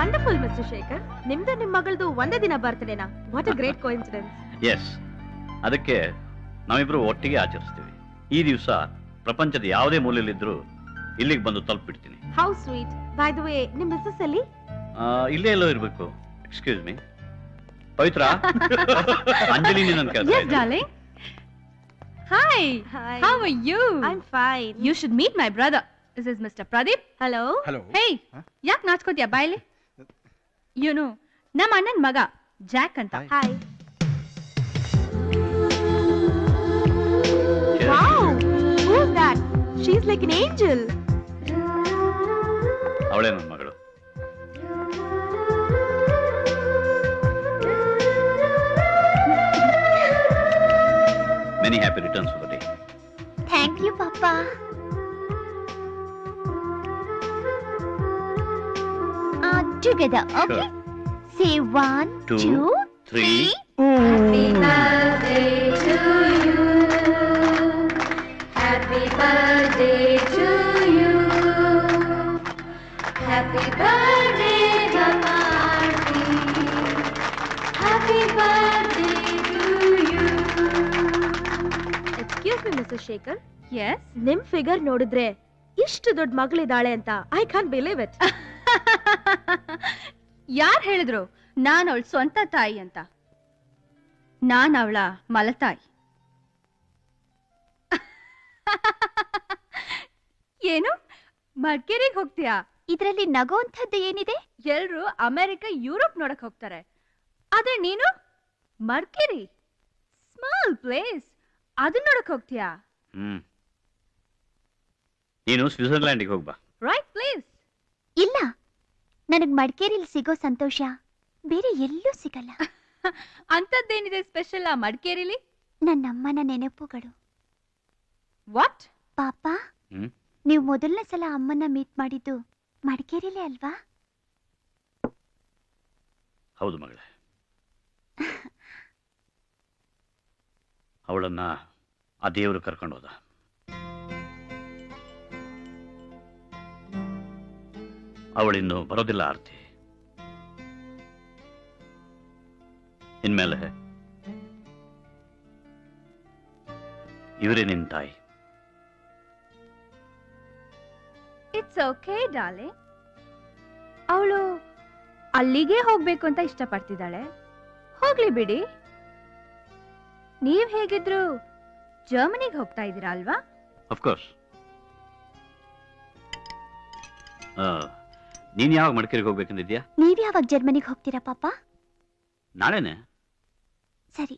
Wonderful mister Shekhar. ನಿಮ್ದು ನಿಮ್ಮ ಮಗಳದು ಒಂದೇ ದಿನ ಬರ್ತಡೇನಾ? What a great coincidence. Yes, ಅದಕ್ಕೆ ನಾವಿಬ್ರು ಒಟ್ಟಿಗೆ ಆಚರಿಸ್ತೀವಿ. ಈ ದಿವಸ ಪ್ರಪಂಚದ ಯಾವುದೇ ಮೂಲೆಯಲ್ಲಿದ್ರೂ ಇಲ್ಲಿಗೆ ಬಂದು ತಲುಪಿಡ್ತೀನಿ. How sweet. By the way, ನಿಮ್ ಮಿಸ್ಸಸ್ ಅಲ್ಲಿ? ಇಲ್ಲೇ ಎಲ್ಲೋ ಇರಬೇಕು. Excuse me. ಪವಿತ್ರ, ಅಂಜಲಿ ನನ್ನ ಕೆಲಸ. Yes, darling. Hi. Hi. How are you? I'm fine. You should meet my brother. This is Mr. Pradeep. Hello. Hello. Hey, ಯಾಕೆ ನಾಚ್ಕೋತೀಯ ಬಾಯ್ಲಿ? ಇವನು ನಮ್ಮ ಅಣ್ಣನ ಮಗ ಜಾಕ್ ಅಂತ. Hi. Wow. Who's that? She's like an angel. ಅವಳೇ ನನ್ನ ಮಗಳು. Many happy returns for the day. Thank you, Papa. Together, okay? Sure. Say 1, 2, 3. Happy birthday to you. Happy birthday to you. Happy birthday, Bharti. Happy birthday to you. Excuse me, Mrs. Shaker. Yes. ನಿಮ್ figure ನೋಡಿದ್ರೆ ಇಷ್ಟು ದೊಡ್ಡ ಮಗಳಿದ್ದಾಳೆ ಅಂತ I can believe it. ಯಾರ್ ಹೇಳಿದ್ರು ನಾನು ಅವಳ ಸ್ವಂತ ತಾಯಿ ಅಂತ? ನಾನು ಅವಳ ಮಲತಾಯಿ. ಏನು ಮಡ್ಕೇರಿಗೆ ಹೋಗ್ತೀಯಾ? ಇದರಲ್ಲಿ ನಗೋಂಥದ್ದು ಏನಿದೆ? ಎಲ್ರು ಅಮೆರಿಕ ಯುರೋಪ್ ನೋಡಕ್ ಹೋಗ್ತಾರೆ, ಆದ್ರೆ ನೀನು ಮಡ್ಕೇರಿ, ಸ್ಮಾಲ್ ಪ್ಲೇಸ್, ಅದನ್ನ ನೋಡಕ್ ಹೋಗ್ತೀಯಾ? ನೀನು ಸ್ವಿಟ್ಜರ್ಲ್ಯಾಂಡಿಗೆ ಹೋಗ್ಬಾ. Right place. ಇಲ್ಲ, ನನಗ್ ಮಡಿಕೇರಿಲಿ ಸಿಗೋ ಸಂತೋಷ ಬೇರೆ ಎಲ್ಲೂ ಸಿಗಲ್ಲ. ಅಂತದ್ದೇನಿದೆ ಸ್ಪೆಷಲ್ ಆ ಮಡಿಕೇರಿಲಿ? ನನ್ನಮ್ಮನ ನೆನಪುಗಳು. ವಾಟ್? ಪಾಪ, ನೀವು ಮೊದಲನೇ ಸಲ ಅಮ್ಮನ ಮೀಟ್ ಮಾಡಿದ್ದು ಮಡಿಕೇರಿಲೇ ಅಲ್ವಾ? ಹೌದು ಮಗಳೇ. ಅವಳನ್ನ ಆ ದೇವರು ಕರ್ಕೊಂಡು ಹೋದ. ಅವಳಿನ್ನು ಬರೋದಿಲ್ಲ ಆರ್ತಿ. ಇನ್ಮೇಲೆ ಇವರೇ ನಿನ್ ತಾಯಿ. It's okay darling. ಅವಳು ಅಲ್ಲಿಗೆ ಹೋಗ್ಬೇಕು ಅಂತ ಇಷ್ಟಪಡ್ತಿದ್ದಾಳೆ, ಹೋಗ್ಲಿ ಬಿಡಿ. ನೀವ್ ಹೇಗಿದ್ರು ಜರ್ಮನಿಗೆ ಹೋಗ್ತಾ ಇದ್ದೀರಾ ಅಲ್ವಾ? ಅಫ್ಕೋರ್ಸ್. ನೀನ್ ಯಾವಾಗ ಮಡಿಕೇರಿಗೆ ಹೋಗ್ಬೇಕಂದಿದ್ಯಾ? ನೀವ್ ಯಾವಾಗ ಜರ್ಮನಿಗೆ ಹೋಗ್ತೀರಾ ಪಾಪ? ನಾಳೆನೆ. ಸರಿ,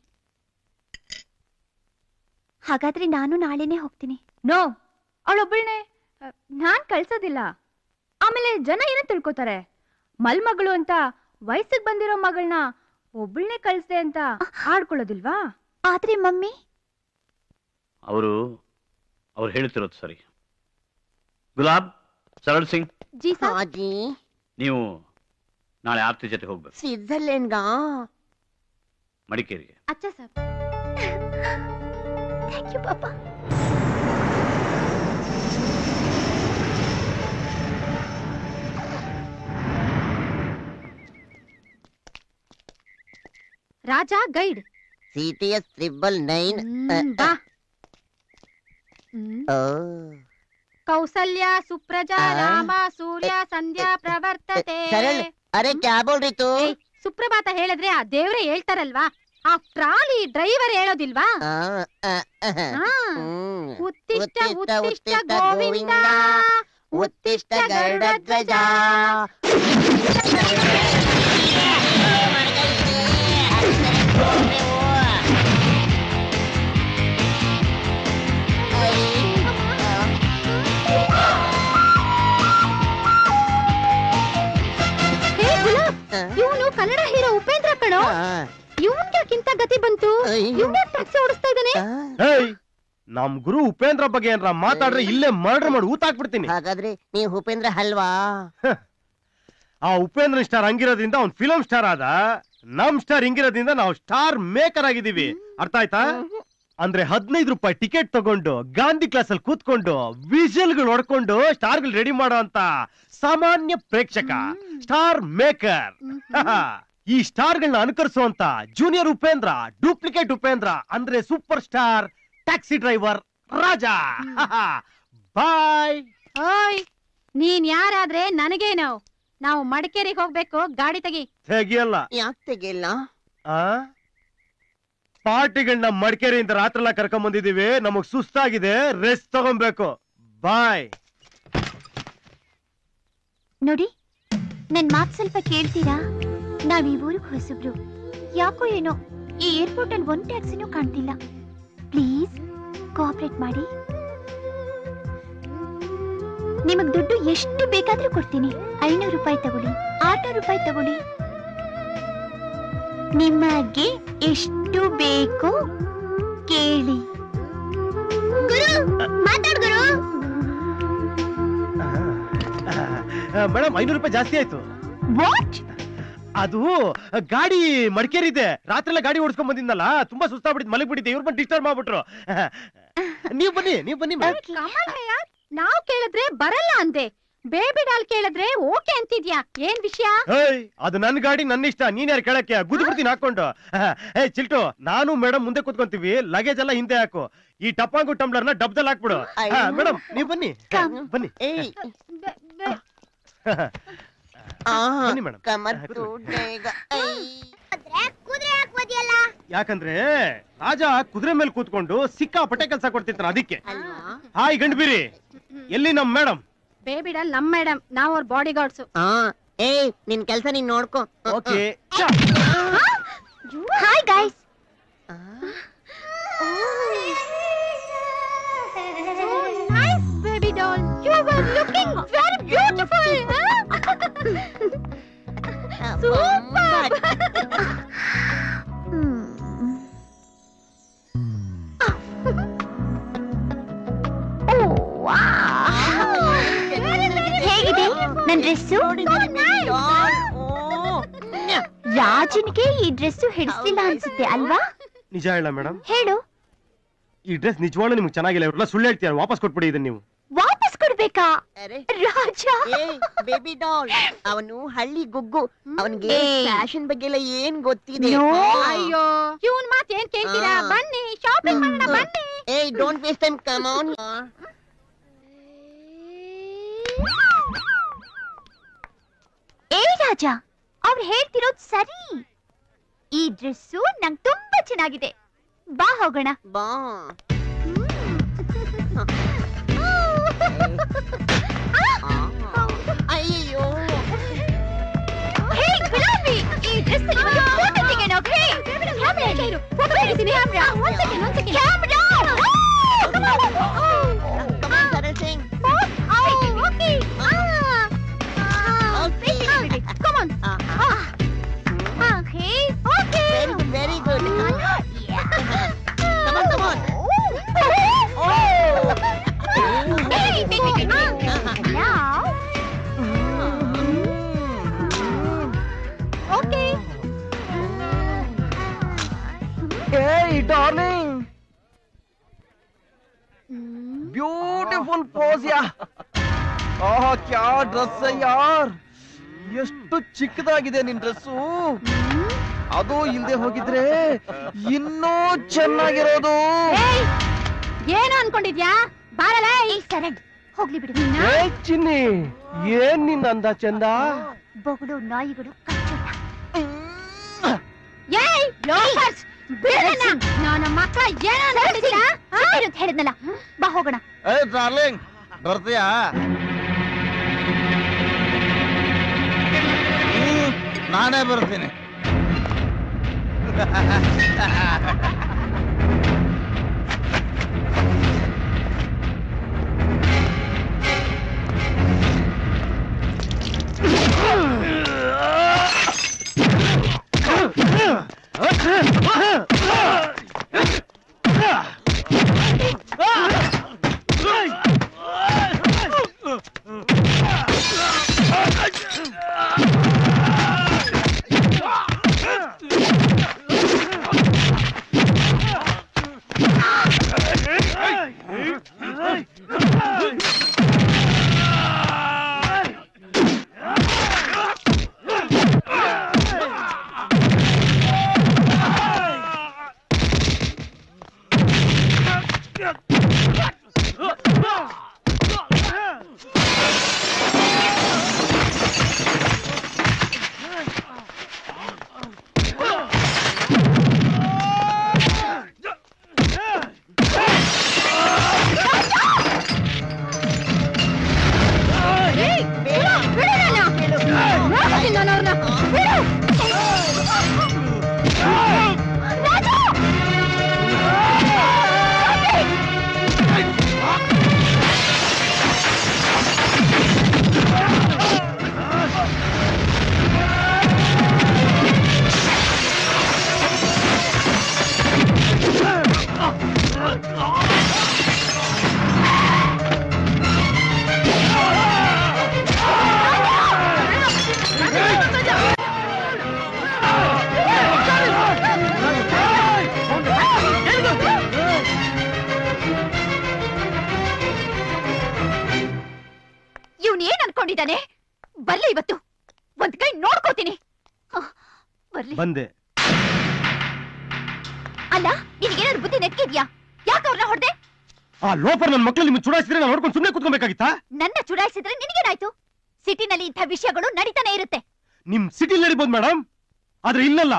ಹಾಗಾದ್ರೆ ನಾನು ನಾಳೆನೆ ಹೋಗ್ತೀನಿ. ನೋ, ಅವಳೊಬ್ಬಳನೆ ನಾನ್ ಕಳ್ಸೋದಿಲ್ಲ. ಆಮೇಲೆ ಜನ ಏನೋ ತಿಳ್ಕೊತಾರೆ, ಮಲ್ಮಗಳು ಅಂತ ವಯಸ್ಸಿಗೆ ಬಂದಿರೋ ಮಗಳನ್ನ ಒಬ್ಬಳನೆ ಕಳ್ಸ್ದೆ ಅಂತ ಆಡ್ಕೊಳ್ಳೋದಿಲ್ವಾ? ಆದ್ರೆ ಮಮ್ಮಿ, ಅವ್ರು ಹೇಳ್ತಿರೋದು ಸರಿ. ಗುಲಾಬ್, ಸರಳ್ ಸಿಂಗ್, ಜಿ ಸರ್. ಹಾಜಿ, ನೀವು ನಾಳೆ ಆರ್ತಿ ಜೊತೆ ಹೋಗ್ಬೇಕು. ಸ್ವಿಟ್ಜರ್ಲೆಂಡ್ಗಾ? ಮಡಿಕೇರಿಗೆ. ಅಚ್ಚಾ ಸರ್. ಥ್ಯಾಂಕ್ ಯು ಪಾಪ. ರಾಜಾ ಗೈಡ್. CTS 999. ಬಾ. ಓ, ಕೌಸಲ್ಯ ಸುಪ್ರಜಾ ರಾಮ ಸೂರ್ಯ ಸಂಧ್ಯಾ ಪ್ರವರ್ತತೆ. ಸರಳ್, ಅರೆ ಕ್ಯಾ ಬೋಲ್ ರೀ ತು? ಸುಪ್ರಭಾತ ಹೇಳಿದ್ರೆ ಆ ದೇವ್ರೆ ಹೇಳ್ತಾರಲ್ವಾ, ಆ ಟ್ರಾಲಿ ಡ್ರೈವರ್ ಹೇಳೋದಿಲ್ವಾ? ಉತ್ತಿಷ್ಟ ಉತ್ತಿಷ್ಟ ಗೋವಿಂದ, ಉತ್ತಿಷ್ಟ ಗರುಡಧ್ವಜ. ಇವನು ಕನ್ನಡ ಹೀರೋ ಉಪೇಂದ್ರ ಕಣೋ. ಇವನ್ಗಿಂತ ಗತಿ ಬಂತು. ಇವನೇ ಟ್ಯಾಕ್ಸಿ ಓಡಿಸ್ತಾ ಇದ್ದಾನೆ. ನಮ್ ಗುರು ಉಪೇಂದ್ರ ಬಗ್ಗೆ ಏನ್ರ ಮಾತಾಡ್ರೆ ಇಲ್ಲೇ ಮರ್ಡರ್ ಮಾಡಿ ಊತಾಕ್ಬಿಡ್ತೀನಿ. ಹಾಗಾದ್ರೆ ನೀವು ಉಪೇಂದ್ರ ಅಲ್ವಾ? ಆ ಉಪೇಂದ್ರ ಸ್ಟಾರ್ ಹಂಗಿರೋದ್ರಿಂದ ಅವ್ನ್ ಫಿಲಂ ಸ್ಟಾರ್ ಆದ. ನಮ್ ಸ್ಟಾರ್ ಹಿಂಗಿರೋದ್ರಿಂದ ನಾವು ಸ್ಟಾರ್ ಮೇಕರ್ ಆಗಿದ್ದೀವಿ. ಅರ್ಥ ಆಯ್ತಾ? ಅಂದ್ರೆ 15 ರೂಪಾಯಿ ಟಿಕೆಟ್ ತಗೊಂಡು ಗಾಂಧಿ ಕ್ಲಾಸ್ ಅಲ್ಲಿ ಕೂತ್ಕೊಂಡು ವಿಷಲ್ಗಳು ಹೊಡ್ಕೊಂಡು ಸ್ಟಾರ್ಗಳು ರೆಡಿ ಮಾಡೋ ಅಂತ ಸಾಮಾನ್ಯ ಪ್ರೇಕ್ಷಕ ಸ್ಟಾರ್ ಮೇಕರ್. ಈ ಸ್ಟಾರ್ಗಳನ್ನ ಅನುಕರಿಸುವಂತ ಜೂನಿಯರ್ ಉಪೇಂದ್ರ, ಡೂಪ್ಲಿಕೇಟ್ ಉಪೇಂದ್ರ ಅಂದ್ರೆ ಸೂಪರ್ ಸ್ಟಾರ್ ಟ್ಯಾಕ್ಸಿ ಡ್ರೈವರ್ ರಾಜ. ಬಾಯ್. ಓಯ್, ನೀನ್ ಯಾರಾದ್ರೆ ನನಗೇನು? ನಾವು ಮಡಿಕೇರಿಗೆ ಹೋಗ್ಬೇಕು, ಗಾಡಿ ತೆಗಿ. ತೆಗಿಯಲ್ಲ. ಯಾಕೆ ತೆಗಿಲ್ಲ? ಪಾರ್ಟಿಗಳನ್ನ ಮಡಿಕೇರಿಯಿಂದ ರಾತ್ರಿ ಎಲ್ಲ ಕರ್ಕೊಂಡ್ ಬಂದಿದೀವಿ, ನಮಗ್ ಸುಸ್ತಾಗಿದೆ, ರೆಸ್ಟ್ ತಗೊಬೇಕು. ಬಾಯ್. ನೋಡಿ, ನನ್ ಮಾತ್ ಸ್ವಲ್ಪ ಕೇಳ್ತೀರಾ? ನಾವ್ ಈ ಊರಿಗೆ ಹೊಸಬ್ರು. ಯಾಕೋ ಏನೋ ಈ ಏರ್ಪೋರ್ಟ್ ಅಲ್ಲಿ ಒಂದ್ ಟ್ಯಾಕ್ಸಿನೂ ಕಾಣ್ತಿಲ್ಲ. ಪ್ಲೀಸ್ ಕೋಆಪರೇಟ್ ಮಾಡಿ. ನಿಮಗ್ ದುಡ್ಡು ಎಷ್ಟು ಬೇಕಾದ್ರೂ ಕೊಡ್ತೀನಿ. 500 ರೂಪಾಯಿ ತಗೊಳ್ಳಿ, 600 ರೂಪಾಯಿ ತಗೊಳ್ಳಿ. ನಿಮಗೆ ಎಷ್ಟು ಬೇಕೋ ಕೇಳಿ. ಮೇಡಮ್ 500 ರೂಪಾಯಿ ಜಾಸ್ತಿ ಆಯ್ತು. ವಾಟ್? ಅದು ಗಾಡಿ ಮಡಿಕೇರಿ ಇದೆ, ರಾತ್ರಿ ಎಲ್ಲ ಗಾಡಿ ಓಡಿಸ್ಕೊಂಡ್ ಬಂದಿದ್ದಲ್ಲ, ತುಂಬಾ ಸುಸ್ತಾಗ್ಬಿಟ್ಟಿದ್, ಮಲಗ್ಬಿಟ್ಟಿದ್ದೆ, ಇವ್ರು ಬಂದು ಡಿಸ್ಟರ್ಬ್ ಮಾಡ್ಬಿಟ್ರು. ನೀವ್ ಬನ್ನಿ ನಾವ್ ಕೇಳಿದ್ರೆ ಬರಲ್ಲ ಅಂದೆ, ಬೇಬಿ ಡಾಲ್ ಕೇಳಿದ್ರೆ ಓಕೆ ಅಂತಿದ್ಯಾ? ಏನ್ ವಿಷಯ? ಅದು ನನ್ ಗಾಡಿ, ನನ್ನ ಇಷ್ಟ, ನೀನ್ ಯಾರು ಕೇಳಕ್ಕೆ? ಗುದ್ದು ಬಿಡ್ತೀನಿ ಹಾಕೊಂಡು. ಚಿಲ್ಟು, ನಾನು ಮೇಡಮ್ ಮುಂದೆ ಕೂತ್ಕೊಂತೀವಿ, ಲಗೇಜ್ ಎಲ್ಲ ಹಿಂದೆ ಹಾಕು. ಈ ಟಪಾಂಗು ಟಂಬ್ಲರ್ ನ ಡಬ್ದಲ್ಲಿ ಹಾಕ್ಬಿಡು. ಮೇಡಮ್ ನೀವ್ ಬನ್ನಿ ಬನ್ನಿ ಬನ್ನಿ ಮೇಡಮ್. ಯಾಕಂದ್ರೆ ರಾಜ ಕುದುರೆ ಮೇಲೆ ಕೂತ್ಕೊಂಡು ಸಿಕ್ಕಾಪಟ್ಟೆ ಕೆಲಸ ಕೊಡ್ತಿರ್ತಾರ, ಅದಕ್ಕೆ. ಹಾಯ್ ಗಂಡ್ಬೀರಿ, ಎಲ್ಲಿ ನಮ್ ಮೇಡಮ್? ಬೇಬಿ ಡಾಲ್ ನಮ್ ಮೇಡಮ್, ನಾವ್ ಅವ್ರ ಬಾಡಿ ಗಾರ್ಡ್ಸ್. ನಿನ್ ಕೆಲ್ಸ ನೀನ್ ನೋಡ್ಕೋ. Okay. Hi guys. Nice baby doll, you were looking very beautiful. Super. ಹೇಗಿದೆ ನನ್ ಡ್ರೆಸ್ಸು? ರಾಜನಿಗೆ ಈ ಡ್ರೆಸ್ಸು ಹಿಡಿಸ್ಲಿಲ್ಲ ಅನ್ಸುತ್ತೆ ಅಲ್ವಾ? ನಿಜ ಹೇಳ ಮೇಡಮ್? ಹೇಳು. ಈ ಡ್ರೆಸ್ ನಿಜವಾಗ್ಲೂ ನಿಮ್ಗೆ ಚೆನ್ನಾಗಿಲ್ಲ, ಇವ್ರೆಲ್ಲ ಸುಳ್ಳು ಹೇಳ್ತೀರ, ವಾಪಸ್ ಕೊಟ್ಬಿಡಿ ಇದನ್ನ. ನೀವು ವಾಪಸ್ ಕೊಡ್ಬೇಕಾ? ರಾಜ ಬೇಬಿ ಡಾಲ್ ಅವನು ಹಳ್ಳಿ ಗುಗ್ಗು, ಅವನಿಗೆ ಫ್ಯಾಷನ್ ಬಗ್ಗೆ ಎಲ್ಲ ಏನ್ ಗೊತ್ತಿದೆ? ಅಯ್ಯೋ, ಇವನ್ ಮಾತ್ ಏನ್ ಕೇಳ್ತೀರಾ? ಬನ್ನಿ ಶಾಪಿಂಗ್ ಮಾಡೋಣ, ಬನ್ನಿ. Don't waste time, come on. Raja, ಅವ್ರು ಹೇಳ್ತಿರೋದು ಸರಿ. ಈ ಡ್ರೆಸ್ಸು ನಂಗೆ ತುಂಬಾ ಚೆನ್ನಾಗಿದೆ. ಬಾ ಹೋಗೋಣ. ಬಾ. ಅಯ್ಯೋ, ಹೇ ಗುಲಾಬಿ, ಈ ಡ್ರೆಸ್ ನಿಮಗೆ ಫೋಟೋ ತೆಗೆಯೋಣ. ಓಕೆ, ಕ್ಯಾಮೆರಾ ಇರು, ಫೋಟೋ ತೆಗಿತೀನಿ. ಕ್ಯಾಮೆರಾ, ಒಂದು ಸೆಕೆಂಡ್. ಕ್ಯಾಮೆರಾ, ಸರಳ Singh. Okay. Come on. Okay. Okay. Very good. Come on. Hey, wait. Now. Okay. Hey, darling. Beautiful pose, yeah. Oh, क्या ड्रेस है यार. ಎಷ್ಟು ಚಿಕ್ಕದಾಗಿದೆ ನಿನ್ ಡ್ರೆಸ್ಸು. ಅದು ಇಲ್ದೆ ಹೋಗಿದ್ರೆ ಇನ್ನೂ ಚೆನ್ನಾಗಿರೋದು. ಏನು ಅನ್ಕೊಂಡಿದ್ಯಾ? ಬಾರಲ್ಲ ಈ ಸರಣ್ ಹೋಗ್ಲಿ ಬಿಡು. ಚಿನ್ನಿ, ಏನ್ ನಿನ್ನ ಅಂದ ಚಂದ? ಬೊಗಳು ನಾಯಿಗಳು ಕಚ್ಚೋಟ. ಏಯ್ ಲೋಫರ್ಸ್, ಬಿಡಣ್ಣ. ನನ್ನ ಮಕ್ಕಳ ಏನೋ ನೋಡಿದ್ಯಾ? ಹೇಳಿದ್ನಲ್ಲ, ಬಾ ಹೋಗೋಣ. ಏ ಡಾರ್ಲಿಂಗ್, ಬರ್ತೀಯಾ? ನಾನೇ ಬರ್ತೀನಿ. ನಾನು ಅವ್ರನ್ನ ಏನ್ ಅನ್ಕೊಂಡಿದ್ದಾನೆ? ಬರ್ಲಿ ಇವತ್ತು ಒಂದ್ ಕೈ ನೋಡ್ಕೋತೀನಿ. ಬರ್ಲಿ. ಬಂದೆ. ಅಲ್ಲ ನಿನಗೇನಾದ್ರು ಬುದ್ಧಿ ನೆಕ್ಕಿದ್ಯಾ? ಯಾಕೆ ಅವ್ರನ್ನ ಹೊಡೆದೆ? ಆ ಲೋಪರ್ ನನ್ನ ಮಕ್ಕಳು ನಿಮ್ಗೆ ಚುಡಾಯಿಸಿದ್ರೆ ನಾನು ನೋಡ್ಕೊಂಡು ಸುಮ್ಮನೆ ಕೂತ್ಕೊಬೇಕಾಗಿತ್ತಾ? ನನ್ನ ಚುಡಾಯಿಸಿದ್ರೆ ನಿನಗೇನಾಯ್ತು? ಸಿಟಿನಲ್ಲಿ ಇಂಥ ವಿಷಯಗಳು ನಡೀತಾನೆ ಇರುತ್ತೆ. ನಿಮ್ ಸಿಟಿಲಿ ನಡಿಬಹುದು ಮೇಡಮ್, ಆದ್ರೆ ಇಲ್ಲಲ್ಲ.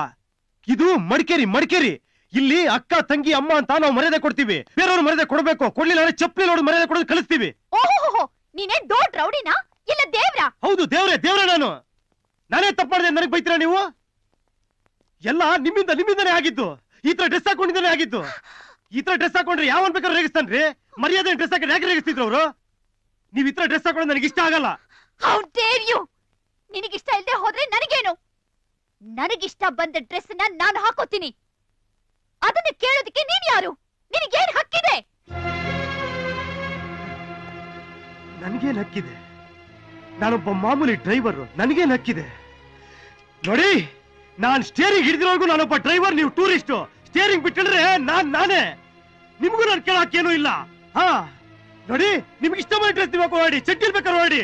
ಇದು ಮಡಿಕೇರಿ. ಇಲ್ಲಿ ಅಕ್ಕ ತಂಗಿ ಅಮ್ಮ ಅಂತ ನಾವು ಮರ್ಯಾದೆ ಕೊಡ್ತೀವಿ. ಬೇರೆಯವ್ರು ಮರ್ಯಾದೆ ಕೊಡ್ಬೇಕು. ಕೊಡ್ಲಿಲ್ಲ ಅಂದ್ರೆ ಚಪ್ಪಲಿ ನೋಡಿ ಮರ್ಯಾದೆ ಕೊಡೋದು ಕಲಿಸ್ತೀವಿ. ಓಹೋ, ನೀನೇನ್ ದೊಡ್ಡ ರೌಡಿನಾ ಇಲ್ಲ ದೇವ್ರ? ಹೌದು, ದೇವ್ರೆ. ನಾನೇ ತಪ್ಪು ಮಾಡಿದೆ, ನನಗೆ ಬೈತೀರಾ ನೀವು? ಎಲ್ಲ ನಿಮ್ಮಿಂದನೇ ಆಗಿದ್ದು. ಈ ತರ ಡ್ರೆಸ್ ಹಾಕೊಂಡಿದ್ದಾನೆ ಆಗಿದ್ದು. ಈ ತರ ಡ್ರೆಸ್ ಹಾಕೊಂಡ್ರೆ ಯಾವನ್ ಬೇಕಾದ್ರೆ ರೇಗಿಸ್ತಾನ್ರಿ? ಮರ್ಯಾದೆ ಡ್ರೆಸ್ ಹಾಕಿ ಯಾಕೆ ರೇಗಿಸ್ತಿದ್ರು ಅವರು? ನೀವ್ ಈ ತರ ಡ್ರೆಸ್ ಹಾಕೊಂಡ್ರೆ ನನಗೆ ಇಷ್ಟ ಆಗಲ್ಲ. How dare you! ನಿನಗಿಷ್ಟ ಇಲ್ಲದೆ ಹೋದ್ರೆ ನನಗೇನು? ನನಗಿಷ್ಟ ಬಂದ ಡ್ರೆಸ್ ನಾನು ಹಾಕೋತೀನಿ. ಅದನ್ನ ಕೇಳೋದಕ್ಕೆ ನೀನ್ ಯಾರು? ನಿನಗೇನ್ ಹಕ್ಕಿದೆ? ನನಗೇನ್ ಹಕ್ಕಿದೆ? ನಾನೊಬ್ಬ ಮಾಮೂಲಿ ಡ್ರೈವರ್. ನನಗೇನ್ ಹಕ್ಕಿದೆ? ನೋಡಿ, ನಾನ್ ಸ್ಟೇರಿಂಗ್ ಹಿಡಿದಿರೋರ್ಗು ನಾನೊಬ್ಬ ಡ್ರೈವರ್, ನೀವು ಟೂರಿಸ್ಟ್. ಸ್ಟೇರಿಂಗ್ ಬಿಟ್ಟಿದ್ರೆ ನಾನೇ. ನಿಮ್ಗೂ ನಾನು ಕೇಳಕ್ಕೇನು ಇಲ್ಲ. ಹಾ ನೋಡಿ, ನಿಮ್ಗೆ ಇಷ್ಟ ಬಂದ ಡ್ರೆಸ್ ನೀವು ಹೊರಡಿ, ಚಡ್ಡಿಲ್ ಬೇಕಾದ್ರೆ ಹೊರಡಿ.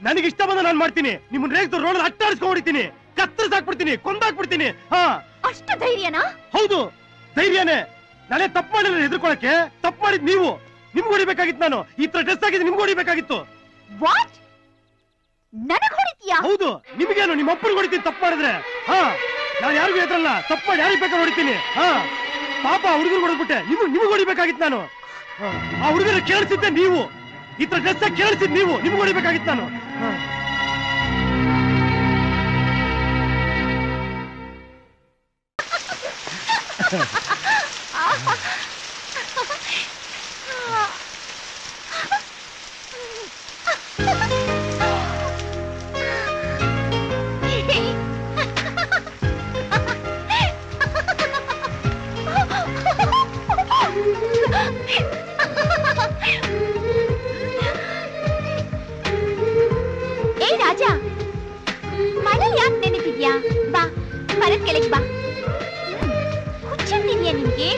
ನನಗೆ ಇಷ್ಟ ಬಂದ ನಾನು ಮಾಡ್ತೀನಿ. ನಿಮ್ಮನ್ನ ರೇಗಿದ ರೋಡ್ ಅಟ್ಟಾಡಿಸ್ಕೊಂಡು ಹೊಡಿತೀನಿ, ಕತ್ತರಿಸಾಕ್ಬಿಡ್ತೀನಿ, ಕೊಂದಾಕ್ಬಿಡ್ತೀನಿ. ಹಾ, ಅಷ್ಟು ಧೈರ್ಯನಾ? ಹೌದು, ಧೈರ್ಯನೇ. ನಾನೇ ತಪ್ಪು ಮಾಡಿದ್ರೆ ಹೆದರ್ಕೊಳಕ್ಕೆ. ತಪ್ಪು ಮಾಡಿದ್ ನೀವು. ನಿಮ್ಗೆ ಹೊಡಿಬೇಕಾಗಿತ್ತು. ನಾನು ಈ ತರ ಡ್ರೆಸ್ ಆಗಿದ್ದು ನಿಮ್ಗೆ ಹೊಡಿಬೇಕಾಗಿತ್ತು. ವಾಟ್? ನನಗ್ ಹೊಡಿತೀಯಾ? ಹೌದು, ನಿಮ್ಗೇನು? ನಿಮ್ಮ ಅಪ್ಪನಿಗೆ ಹೊಡಿತೀನಿ ತಪ್ಪು ಮಾಡಿದ್ರೆ. ಹಾ, ನಾನು ಯಾರಿಗೂ ಹೆದ್ರಲ್ಲ. ತಪ್ಪು ಮಾಡಿ ಯಾರಿಗೆ ಬೇಕಾದ್ರೆ ಹೊಡಿತೀನಿ. ಹಾ, ಪಾಪ ಹುಡುಗರು ಹೊಡೆದ್ಬಿಟ್ಟೆ. ನಿಮ್ಗೆ ಹೊಡಿಬೇಕಾಗಿತ್ತು ನಾನು. ಆ ಹುಡುಗರು ಕೇಳಿಸಿದ್ದೆ ನೀವು. ಈ ತರ ಡ್ರೆಸ್ ಕೇಳಿಸಿದ್ ನೀವು. ನಿಮ್ಗೆ ಹೊಡಿಬೇಕಾಗಿತ್ತು ನಾನು. ಏ ರಾಜ, ಮಳೆ ಯಾಕೆ ನೆನಪಿದ್ಯಾ? ಬಾ, ಮರದ ಕೆಳಗೆ ಬಾ. ಹುಚ್ಚಿದ್ಯಾ ನಿನ್ಗೆ?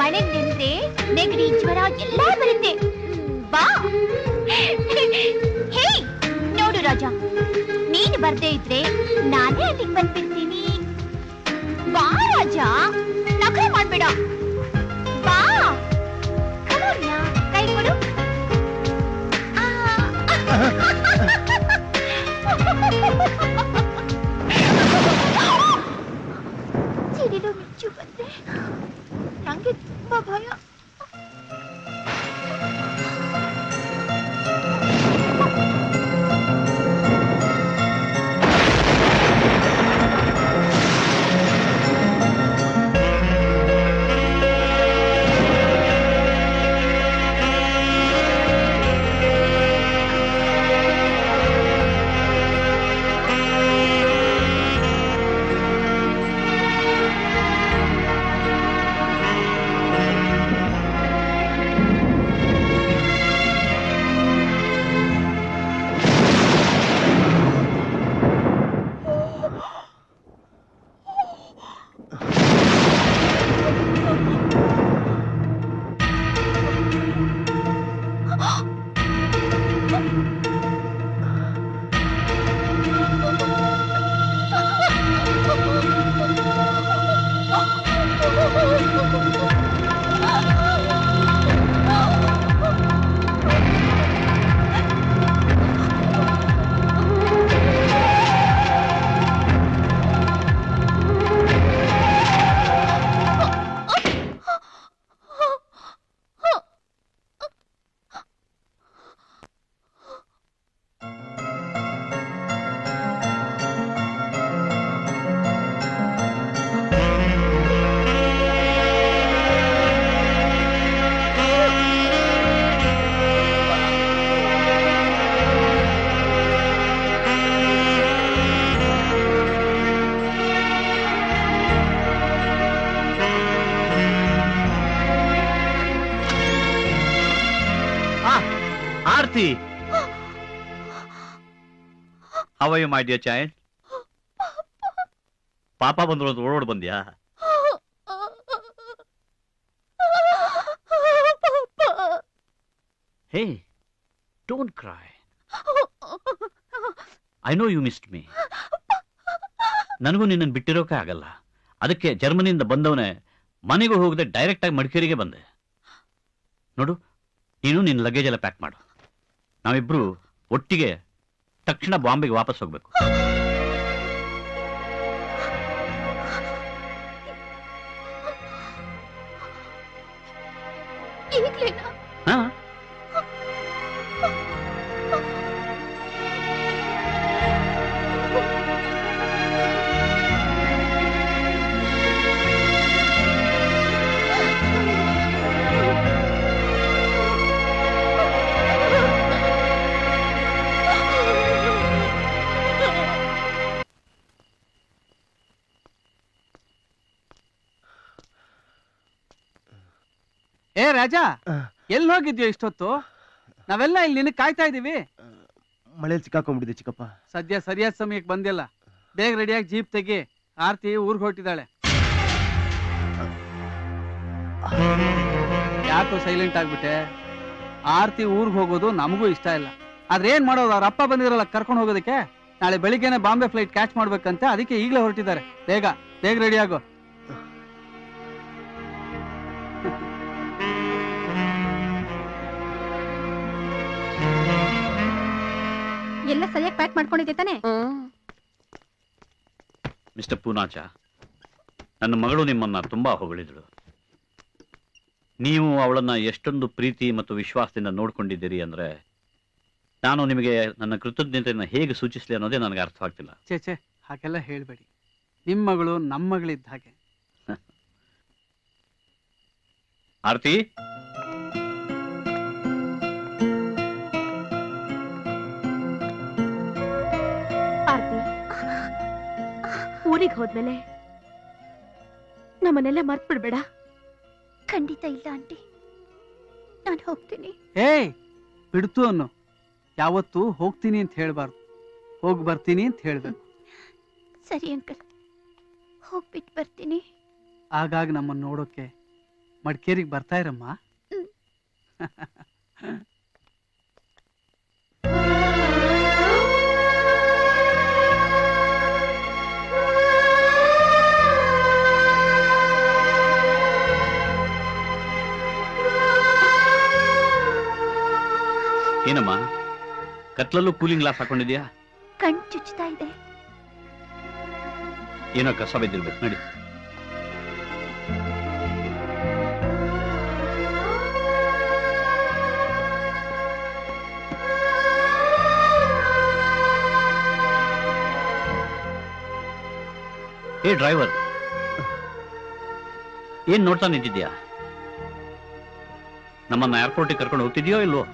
ಮಳೆ ನೆಂದ್ರೆ ನೆಗಡಿ ಜ್ವರ ಎಲ್ಲ ಬರುತ್ತೆ. ಬಾ. ಹೇ ನೋಡು ರಾಜ, ನೀನು ಬರ್ದೇ ಇದ್ರೆ ನಾನೇ ಅಲ್ಲಿಗೆ ಬಂದ್ಬಿಡ್ತೀನಿ. ಬಾ ರಾಜ, ನಕರೆ ಮಾಡ್ಬೇಡ. ಬಾ. ಕರೋರ್ಯಾ, ಕೈ ಕೊಡು. ಸಿಡಿಲು ಮಿಂಚು ಬಂದ್ರೆ ನಂಗೆ ತುಂಬಾ ಭಯ. Aarti how are you my dear child? ಪಾಪ ಬಂದ್ರು ಅಂತ ಓಡೋಡ್ ಬಂದ್ಯಾ? ಹೇ, don't cry. I know you missed me. ನನಗೂ ನಿನ್ನನ್ನು ಬಿಟ್ಟಿರೋಕೆ ಆಗಲ್ಲ. ಅದಕ್ಕೆ ಜರ್ಮನಿಯಿಂದ ಬಂದವನೇ ಮನೆಗೂ ಹೋಗದೆ ಡೈರೆಕ್ಟ್ ಆಗಿ ಮಡಿಕೇರಿಗೆ ಬಂದೆ. ನೋಡು, ನೀನು ನಿನ್ನ ಲಗೇಜ್ ಎಲ್ಲ ಪ್ಯಾಕ್ ಮಾಡು. ನಾವಿಬ್ರು ಒಟ್ಟಿಗೆ ತಕ್ಷಣ ಬಾಂಬೆಗೆ ವಾಪಸ್ ಹೋಗ್ಬೇಕು. ಹಾ, ಏ ರಾಜಾ, ಎಲ್ಲಿ ಹೋಗಿದ್ಯೋ ಇಷ್ಟೊತ್ತು? ನಾವೆಲ್ಲ ಇಲ್ಲಿ ನಿನಗೆ ಕಾಯ್ತಾ ಇದೀವಿ. ಮಳೆಯಲ್ಲಿ ಸಿಕ್ಕಾಕೊಂಡ್ಬಿಟ್ಟಿದೆ ಚಿಕ್ಕಪ್ಪ. ಸದ್ಯ ಸರಿಯಾದ ಸಮಯಕ್ಕೆ ಬಂದಿಲ್ಲ. ಬೇಗ ರೆಡಿಯಾಗಿ ಜೀಪ್ ತೆಗಿ. ಆರ್ತಿ ಊರ್ಗ್ ಹೊರಟಿದ್ದಾಳೆ. ಯಾಕೋ ಸೈಲೆಂಟ್ ಆಗ್ಬಿಟ್ಟೆ? ಆರ್ತಿ ಊರ್ಗ್ ಹೋಗೋದು ನಮಗೂ ಇಷ್ಟ ಇಲ್ಲ. ಆದ್ರೆ ಏನ್ ಮಾಡೋದು, ಅವ್ರ ಅಪ್ಪ ಬಂದಿರಲ್ಲ ಕರ್ಕೊಂಡು ಹೋಗೋದಕ್ಕೆ. ನಾಳೆ ಬೆಳಿಗ್ಗೆನೆ ಬಾಂಬೆ ಫ್ಲೈಟ್ ಕ್ಯಾಚ್ ಮಾಡ್ಬೇಕಂತೆ, ಅದಕ್ಕೆ ಈಗಲೇ ಹೊರಟಿದ್ದಾರೆ. ಬೇಗ ಬೇಗ ರೆಡಿ ಆಗೋ. ಎಲ್ಲ ಸರಿಯಾಗಿ ಪ್ಯಾಕ್ ಮಾಡ್ಕೊಂಡಿದ್ದೆ ತಾನೆ? ಮಿಸ್ಟರ್ ಪೂನಾಚ, ನನ್ನ ಮಗಳು ನಿಮ್ಮನ್ನ ತುಂಬಾ ಹೊಗಳಿದಳು. ನೀವು ಅವಳನ್ನ ಎಷ್ಟೊಂದು ಪ್ರೀತಿ ಮತ್ತು ವಿಶ್ವಾಸದಿಂದ ನೋಡ್ಕೊಂಡಿದ್ದೀರಿ ಅಂದ್ರೆ ನಾನು ನಿಮಗೆ ನನ್ನ ಕೃತಜ್ಞತೆಯನ್ನು ಹೇಗೆ ಸೂಚಿಸಲಿ ಅನ್ನೋದೇ ನನಗೆ ಅರ್ಥವಾಗ್ತಿಲ್ಲ. ಚೇಚೆ, ಹಾಗೆಲ್ಲ ಹೇಳ್ಬೇಡಿ. ನಿಮ್ಮ ಮಗಳು ನಮ್ಮ ಮಗಳಿದ್ದ ಹಾಗೆ. ಆರ್ತಿ, ಆರ್ತಿ, ಊರಿಗೆ ಹೋದ್ಮೇಲೆ ನಮ್ಮನ್ನೆಲ್ಲ ಮರ್ತ್ ಬಿಡ್ಬೇಡ. ಖಂಡಿತ ಇಲ್ಲ ಆಂಟಿ, ನಾನು ಹೋಗ್ತೀನಿ. ಏಯ್, ಬಿಡ್ತು ಅನ್ನು. ಯಾವತ್ತೂ ಹೋಗ್ತೀನಿ ಅಂತ ಹೇಳ್ಬಾರ್ದು, ಹೋಗಿ ಬರ್ತೀನಿ ಅಂತ ಹೇಳ್ಬೇಕು. ಸರಿ ಅಂಕಲ್, ಹೋಗ್ಬಿಟ್ಟು ಬರ್ತೀನಿ. ಆಗಾಗ ನಮ್ಮನ್ನು ನೋಡೋಕೆ ಮಡಿಕೇರಿಗೆ ಬರ್ತಾ ಇರಮ್ಮ. ಏನಮ್ಮ, ಕತ್ಲಲ್ಲೂ ಕೂಲಿಂಗ್ ಗ್ಲಾಸ್ ಹಾಕೊಂಡಿದ್ಯಾ? ಕಣ್ ಚುಚ್ಚುತ್ತಾ ಇದೆ. ಏನೋ ಕಸ ಬಿದ್ದಿರ್ಬೇಕು, ನಡಿ. ಏ ಡ್ರೈವರ್, ಏನ್ ನೋಡ್ತಾ ನಿಂತಿದ್ಯಾ? ನಮ್ಮನ್ನ ಏರ್ಪೋರ್ಟಿಗೆ ಕರ್ಕೊಂಡು ಹೋಗ್ತಿದ್ಯೋ ಇಲ್ವೋ?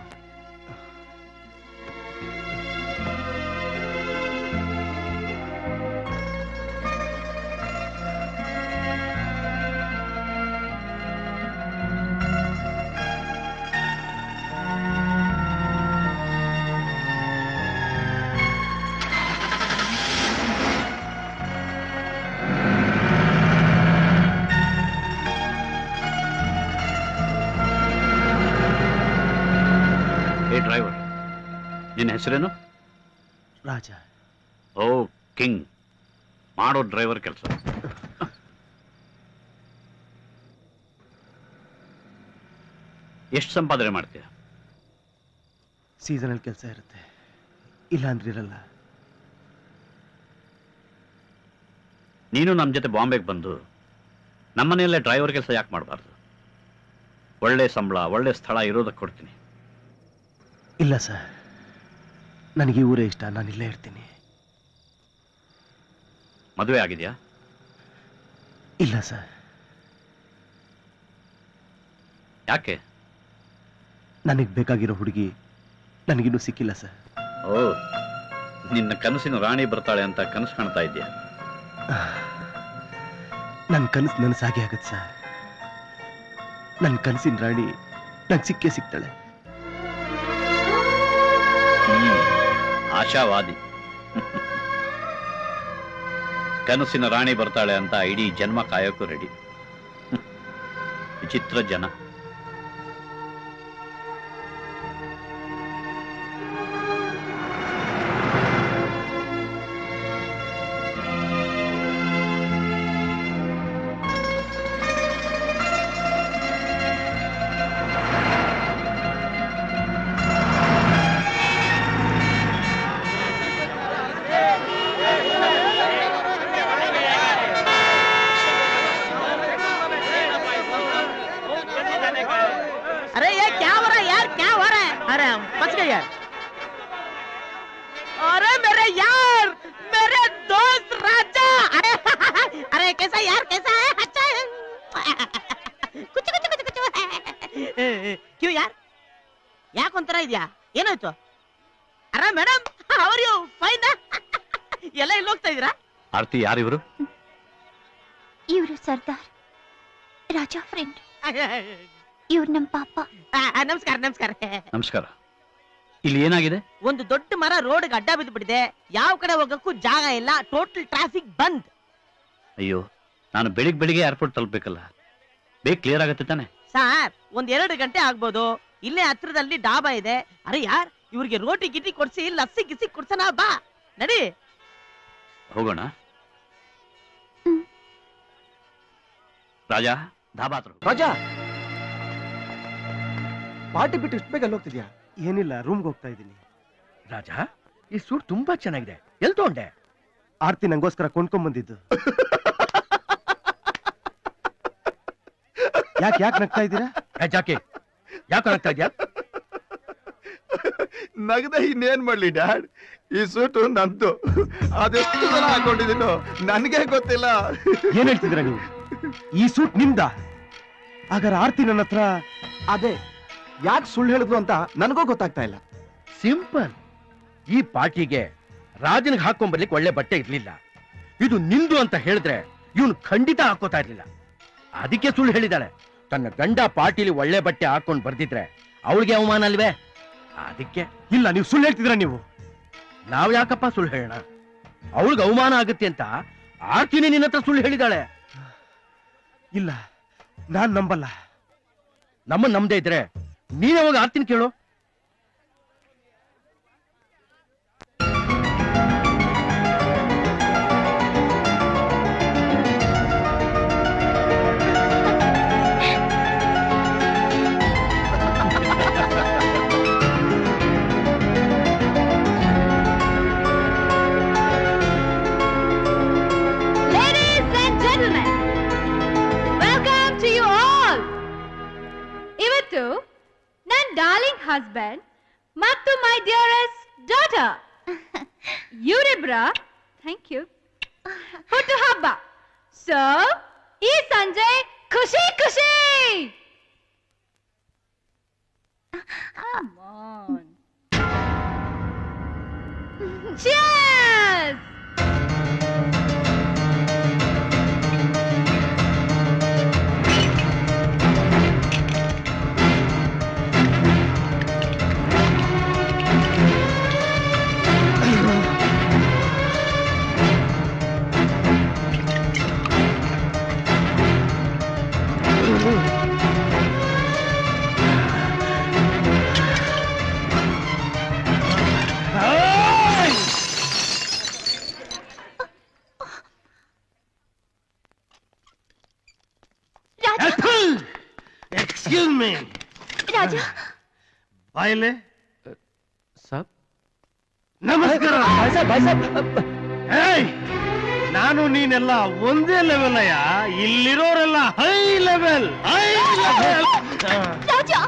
ಡ್ರೈವರ್, ನಿನ್ನ ಹೆಸರೇನು? ರಾಜ. ಓ ಕಿಂಗ್, ಮಾಡೋ ಡ್ರೈವರ್ ಕೆಲಸ. ಎಷ್ಟು ಸಂಪಾದನೆ ಮಾಡ್ತೀಯ? ಸೀಸನಲ್ ಕೆಲಸ ಇರುತ್ತೆ, ಇಲ್ಲ ಅಂದ್ರೆ ಇರಲ್ಲ. ನೀನು ನಮ್ಮ ಜೊತೆ ಬಾಂಬೆಗೆ ಬಂದು ನಮ್ಮನೆಯಲ್ಲೇ ಡ್ರೈವರ್ ಕೆಲಸ ಯಾಕೆ ಮಾಡಬಾರ್ದು? ಒಳ್ಳೆ ಸಂಬಳ, ಒಳ್ಳೆ ಸ್ಥಳ ಇರೋದಕ್ಕೆ ಕೊಡ್ತೀನಿ. ಇಲ್ಲ ಸರ್, ನನಗೆ ಊರೇ ಇಷ್ಟ, ನಾನು ಇಲ್ಲೇ ಇರ್ತೀನಿ. ಮದುವೆ ಆಗಿದೆಯಾ? ಇಲ್ಲ ಸರ್. ಯಾಕೆ? ನನಗೆ ಬೇಕಾಗಿರೋ ಹುಡುಗಿ ನನಗಿನ್ನೂ ಸಿಕ್ಕಿಲ್ಲ ಸರ್. ಓ, ನಿನ್ನ ಕನಸಿನ ರಾಣಿ ಬರ್ತಾಳೆ ಅಂತ ಕನಸು ಕಾಣ್ತಾ ಇದೆಯಾ? ನನ್ನ ಕನಸು ನನಸಾಗೆ ಆಗುತ್ತೆ ಸರ್. ನನ್ನ ಕನಸಿನ ರಾಣಿ ನಂಗೆ ಸಿಕ್ಕೇ ಸಿಗ್ತಾಳೆ. ಆಶಾವಾದಿ. ಕನಸಿನ ರಾಣಿ ಬರ್ತಾಳೆ ಅಂತ ಇಡೀ ಜನ್ಮ ಕಾಯೋಕ್ಕೂ ರೆಡಿ. ವಿಚಿತ್ರ ಜನ. अरे ये क्या हो रहा है यार, क्या हो रहा है? अरे बच गए यार. अरे मेरे यार, मेरे दोस्त राजा. अरे अरे कैसा यार, कैसा है? अच्छा है. कुछ कुछ कुछ कुछ क्यों यार, ಯಾಕೆ ಒಂಥರ ಇದೆಯಾ? ಏನಾಯ್ತು? ಅರೆ ಮೇಡಮ್, ಅವರ್ ಯು ಫೈನ್? ಎಲ್ಲ ಎಲ್ಲಿ ಹೋಗ್ತಾ ಇದೀರಾ? ಆರ್ತಿ, ಯಾರಿವರು? ಇವರು ಸರ್ದಾರ್ ರಾಜಾ ಫ್ರೆಂಡ್. ಇವ್ರು ನಮ್ಮ ಪಾಪ. ನಮಸ್ಕಾರ ನಮಸ್ಕಾರ. ನಮಸ್ಕಾರ. ಇಲ್ಲಿ ಏನಾಗಿದೆ? ಒಂದು ದೊಡ್ಡ ಮರ ರೋಡ್ಗೆ ಅಡ್ಡ ಬಿದ್ದು ಬಿಟ್ಟಿದೆ. ಯಾವ ಕಡೆ ಹೋಗಕ್ಕೂ ಜಾಗ ಇಲ್ಲ. ಟೋಟಲ್ ಟ್ರಾಫಿಕ್ ಬಂದ್. ಅಯ್ಯೋ, ನಾನು ಬೆಳಿಗ್ಗೆ ಏರ್ಪೋರ್ಟ್ ತಲುಪಬೇಕಲ್ಲ. ಬೇಗ ಕ್ಲಿಯರ್ ಆಗುತ್ತೆ ತಾನೆ? ಸರ್, 1-2 ಗಂಟೆ ಆಗ್ಬೋದು. ಇಲ್ಲೇ ಹತ್ರದಲ್ಲಿ ಡಾಬಾ ಇದೆ. ಅರೆ ಯಾರ್, ಇವ್ರಿಗೆ ರೋಟಿ ಗಿಟಿ ಕೊಡ್ಸಿ ಲಸ್ಸಿ ಗಿಸಿ ಕೊಡ್ಸೋಣ. ಬಾ ನಡಿ ಹೋಗೋಣ. ರಾಜಾ, ಧಾಬಾ ಹತ್ರ. ರಾಜಾ, ಪಾರ್ಟಿ ಬಿಟ್ಟು ಇಷ್ಟು ಬೇಗ ಹೋಗ್ತಿದ್ಯಾ? ಏನಿಲ್ಲ, ರೂಮ್ಗೆ ಹೋಗ್ತಾ ಇದ್ದೀನಿ. ರಾಜಾ, ಈ ಸೂಟ್ ತುಂಬಾ ಚೆನ್ನಾಗಿದೆ. ಎಲ್ಲಿ ತಗೊಂಡೆ? ಆರ್ತಿ ನಂಗೋಸ್ಕರ ಕೊಂಡ್ಕೊಂಡ್ ಬಂದಿದ್ದು. ಯಾಕೆ ನಗ್ತಾ ಇದ್ದೀರಾ? ಯಾಕೆ ನಗ್ತಾ ಇದ್ಯಾ? ನಗದೆ ಇನ್ನೇನ್ ಮಾಡ್ಲಿ ಡ್ಯಾಡ್, ಈ ಸೂಟು ನಂದು. ಅದೆಷ್ಟು ಸಲ ಹಾಕೊಂಡಿದ್ದೀನೋ ನನ್ಗೆ ಗೊತ್ತಿಲ್ಲ. ಏನ್ ಹೇಳ್ತಿದ್ದೀರಾ ನೀವು? ಈ ಸೂಟ್ ನಿಮ್ದ? ಹಾಗಾದ್ರೆ ಆರ್ತಿ ನನ್ನ ಹತ್ರ ಅದೇ ಯಾಕೆ ಸುಳ್ಳು ಹೇಳಿದ್ರು ಅಂತ ನನಗೂ ಗೊತ್ತಾಗ್ತಾ ಇಲ್ಲ. ಸಿಂಪಲ್. ಈ ಪಾರ್ಟಿಗೆ ರಾಜನಿಗೆ ಹಾಕೊಂಡ್ಬರ್ಲಿಕ್ಕೆ ಒಳ್ಳೆ ಬಟ್ಟೆ ಇರ್ಲಿಲ್ಲ. ಇದು ನಿಂದು ಅಂತ ಹೇಳಿದ್ರೆ ಇವನು ಖಂಡಿತ ಹಾಕೋತಾ ಇರ್ಲಿಲ್ಲ. ಅದಕ್ಕೆ ಸುಳ್ಳು ಹೇಳಿದಾಳೆ. ತನ್ನ ಗಂಡ ಪಾರ್ಟಿಲಿ ಒಳ್ಳೆ ಬಟ್ಟೆ ಹಾಕೊಂಡ್ ಬರ್ದಿದ್ರೆ ಅವಳಿಗೆ ಅವಮಾನ ಅಲ್ವೇ? ಅದಕ್ಕೆ. ಇಲ್ಲ, ನೀವು ಸುಳ್ಳು ಹೇಳ್ತಿದ್ರ. ನೀವು ನಾವ್ ಯಾಕಪ್ಪ ಸುಳ್ಳು ಹೇಳೋಣ? ಅವಳಿಗೆ ಅವಮಾನ ಆಗುತ್ತೆ ಅಂತ ಆರ್ತಿನಿ ನಿನ್ನ ಹತ್ರ ಸುಳ್ಳು ಹೇಳಿದಾಳೆ. ಇಲ್ಲ, ನಾನ್ ನಂಬಲ್ಲ. ನಮ್ಮನ್ನ ನಂಬದೇ ಇದ್ರೆ ನೀನೇ ಹೋಗಿ ಆರ್ತಿನಿ ಕೇಳು. husband ಮತ್ತು my dearest daughter ಇವರಿಬ್ರ thank you ಹುಟ್ಟು ಹಬ್ಬ. ಸೊ ಈ ಸಂಜೆ ಖುಷಿ ಖುಷಿ. Come on. Cheers. Excuse me. Raja, ಬಾಯಲೆ. Sab, ನಮಸ್ಕಾರ. ಬಾಯ್ ಸಾಬ್. ಏಯ್, ನಾನು ನೀನೆಲ್ಲ ಒಂದೇ ಲೆವೆಲ್ ಅಯ್ಯ. ಇಲ್ಲಿರೋರೆಲ್ಲ ಹೈ ಲೆವೆಲ್. ರಾಜಾ,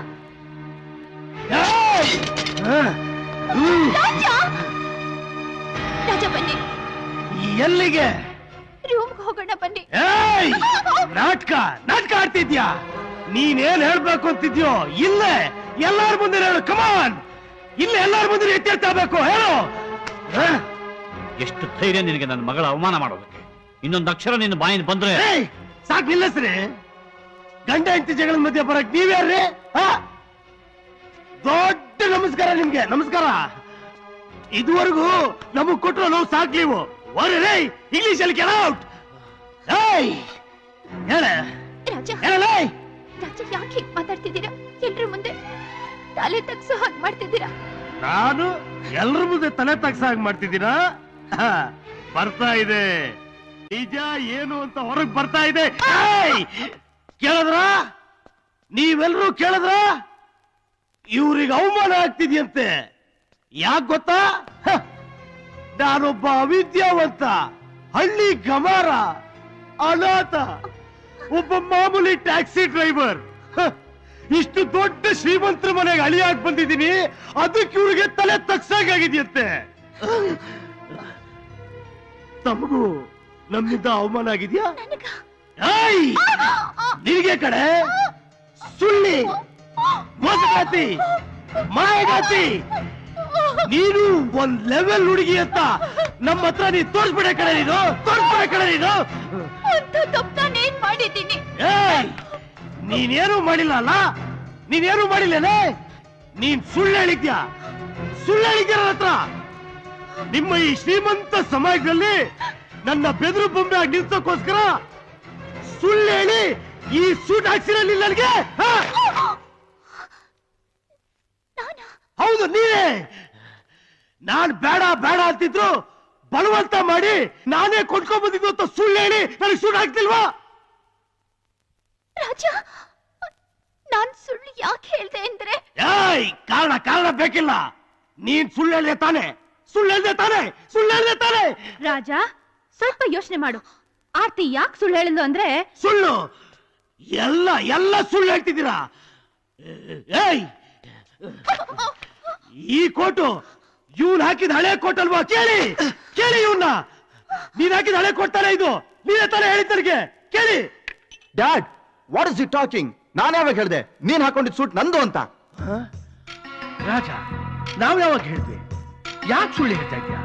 ರಾಜಾ ಬನ್ನಿ. ಎಲ್ಲಿಗೆ? ರೂಮ್ಗೆ ಹೋಗೋಣ ಬನ್ನಿ. ಏಯ್, ನಾಟಕ ಆಡ್ತಿದ್ಯಾ? ನೀನೇನ್ ಹೇಳ್ಬೇಕು ಅಂತಿದ್ಯೋ ಇಲ್ಲೇ ಎಲ್ಲಾರ ಮುಂದೆ ಹೇಳು. ಕಮಾನ್, ಇಲ್ಲೇ ಎಲ್ಲಾರ ಮುಂದೆ ಎತ್ತಿರ್ತಾಬೇಕು. ಹೇಳು. ಎಷ್ಟು ಧೈರ್ಯ ನಿನಗೆ ನನ್ನ ಮಗಳ ಅವಮಾನ ಮಾಡೋದಕ್ಕೆ? ಇನ್ನೊಂದು ಅಕ್ಷರ ನಿನ್ನ ಬಾಯಿಂದ ಬಂದ್ರೆ ಸಾಕು. ನಿಲ್ಲಿಸ್ರಿ. ಗಂಡ ಹೆಂಡತಿ ಜಗಳ ಮಧ್ಯೆ ಬರಕ್ ನೀವ್ಯಾರ್ರಿ? ದೊಡ್ಡ ನಮಸ್ಕಾರ ನಿಮ್ಗೆ. ನಮಸ್ಕಾರ. ಇದುವರೆಗೂ ನಮಗ್ ಕೊಟ್ಟರು ನೋವು ಸಾಕ್ ನೀವು ಇಂಗ್ಲಿಷ್ ಅಲ್ಲಿ ಔಟ್ ರಾಜ ಯಾಕೆ ಹೀಗೆ ಮಾತಾಡ್ತಿದ್ದೀರಾ? ಎಲ್ರ ಮುಂದೆ ತಲೆ ತಗ್ಸೋ ಹಾಗೆ ಮಾಡ್ತಿದ್ದೀರಾ? ನಾನು ಎಲ್ರ ಮುಂದೆ ತಲೆ ತಗ್ಸಾಗ್ ಮಾಡ್ತಿದ್ದೀರಾ? ಬರ್ತಾ ಇದೆ ನಿಜ ಏನು ಅಂತ ಹೊರಗ್ ಬರ್ತಾ ಇದೆ. ಕೇಳಿದ್ರ? ನೀವೆಲ್ರೂ ಕೇಳಿದ್ರ? ಇವ್ರಿಗೆ ಅವಮಾನ ಆಗ್ತಿದ್ಯಂತೆ. ಯಾಕೆ ಗೊತ್ತಾ? ನಾನೊಬ್ಬ ಅವಿದ್ಯಾವಂತ ಹಳ್ಳಿ ಗಮಾರ ಅನಾಥ ಒಬ್ಬ ಮಾಮೂಲಿ ಟ್ಯಾಕ್ಸಿ ಡ್ರೈವರ್. ಇಷ್ಟು ದೊಡ್ಡ ಶ್ರೀಮಂತರ ಮನೆಗೆ ಅಳಿಯಾಗಿ ಬಂದಿದ್ದೀನಿ. ಅದಕ್ಕೆ ಇವ್ರಿಗೆ ತಲೆ ತಗ್ಸಾಗಿದೆಯಂತೆ. ತಮಗೂ ನಮ್ಮಿಂದ ಅವಮಾನ ಆಗಿದ್ಯಾ? ನಿನಗೆ ಕಡೆ ಸುಳ್ಳಿ ಮೋಸಗಾತಿ ಮಾಯಗಾತಿ ನೀನು ಒಂದ್ ಲೆವೆಲ್ ಹುಡುಗಿ ಅಂತ ನಮ್ಮ ಹತ್ರ ನೀ ತೋರ್ಸ್ಬಿಡ ಕಡೆ ನೀನು ತೋರ್ಸ್ಬಿಡ ಕಡೆ ನೀನು ಮಾಡಿದ್ದೀನಿ. ನೀನೇನು ಮಾಡಿಲ್ಲ ಅಲ್ಲ? ನೀನೇನು ಮಾಡಿಲ್ಲೇನೆ? ನೀನ್ ಸುಳ್ಳು ಹೇಳಿದ್ಯಾ? ಸುಳ್ಳು ಹೇಳಿದ್ಯಾ ನನ್ನ ಹತ್ರ? ನಿಮ್ಮ ಈ ಶ್ರೀಮಂತ ಸಮಾಜದಲ್ಲಿ ನನ್ನ ಬೆದರು ಬೊಂಬೆ ಆಗಿ ನಿಲ್ಸೋಕ್ಕೋಸ್ಕರ ಸುಳ್ಳು ಹೇಳಿ ಈ ಸೂಟ್ ಹಾಕ್ಸಿರಲಿಲ್ಲ ನನಗೆ. ಹೌದು ನೀನೇ. ನಾನ್ ಬೇಡ ಬೇಡ ಅಂತಿದ್ರು ಬಲವಂತ ಮಾಡಿ ನಾನೇ ಕೊಂಡ್ಕೊಂಡ್ ಬಂದಿದ್ದು ಅಂತ ಸುಳ್ಳು ಹೇಳಿ ನನಗೆ ಸೂಟ್ ಹಾಕ್ತಿಲ್ವಾ? ರಾಜ, ನಾನ್ ಸುಳ್ಳು ಯಾಕೆ ಹೇಳ್ದೆ ಅಂದ್ರೆ ಕಾರಣ ಬೇಕಿಲ್ಲ. ನೀನ್ ಸುಳ್ಳು ಹೇಳ್ದೆ ತಾನೆ? ಸುಳ್ಳು ಹೇಳ್ದೆ ತಾನೆ? ಸುಳ್ಳು ಹೇಳ್ದೆ ತಾನೆ? ರಾಜ, ಸ್ವಲ್ಪ ಯೋಚನೆ ಮಾಡು. ಆರ್ತಿ ಯಾಕೆ ಸುಳ್ಳು ಹೇಳಿದ್ಲು ಅಂದ್ರೆ? ಸುಳ್ಳು ಎಲ್ಲ ಸುಳ್ಳು ಹೇಳ್ತಿದ್ದೀರಾ. ಈ ಕೋಟು ಇವ್ನು ಹಾಕಿದ ಹಳೆ ಕೋಟ್ ಅಲ್ವಾ? ಕೇಳಿ ಇವನ್ನ. ನೀನ್ ಹಾಕಿದ ಹಳೆ ಕೊಡ್ತಾನೆ ಇದು. ನೀನೇ ತಾನೇ ಹೇಳಿದ್ ನನಗೆ. ಕೇಳಿ. Dad, what is you talking? ನಾನು ಯಾವಾಗ ಹೇಳ್ದೆ ನೀನ್ ಹಾಕೊಂಡಿದ್ ಸೂಟ್ ನಂದು ಅಂತ? ರಾಜ, ನಾವ್ ಯಾವಾಗ ಹೇಳ್ದೆ? ಯಾಕೆ ಸುಳ್ಳು ಹೇಳ್ತಾ ಇದ್ಯಾ?